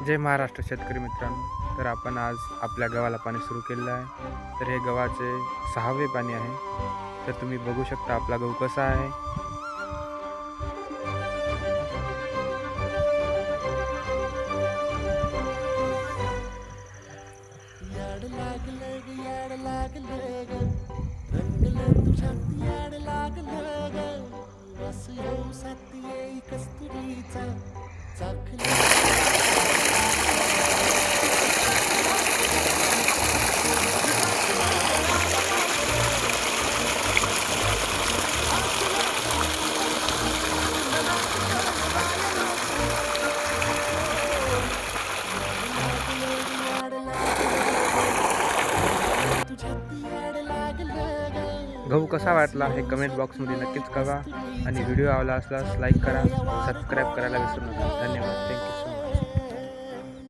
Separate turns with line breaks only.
जय महाराष्ट्र शेतकरी मित्रांनो. तर आपण आज आपल्या गव्हाला पाणी सुरू केलेलं आहे. तर हे गव्हाचे 6वे पाणी आहे. तर तुम्ही बघू शकता आपला गहू कसा आहे.
याड लागलं ग याड लागलं ग रंगलं तुझ्यात याड लागलं ग वास येऊ साथ येई कस्तुरीचा चाखलं याड लागलं तुझ्यात याड लागलं ग
गहू कसा वाटला हे कमेंट बॉक्समध्ये नक्कीच कळवा आणि व्हिडिओ आवडला असल्यास लाईक करा, सबस्क्राईब करायला विसरू नका. धन्यवाद. Thank you so much.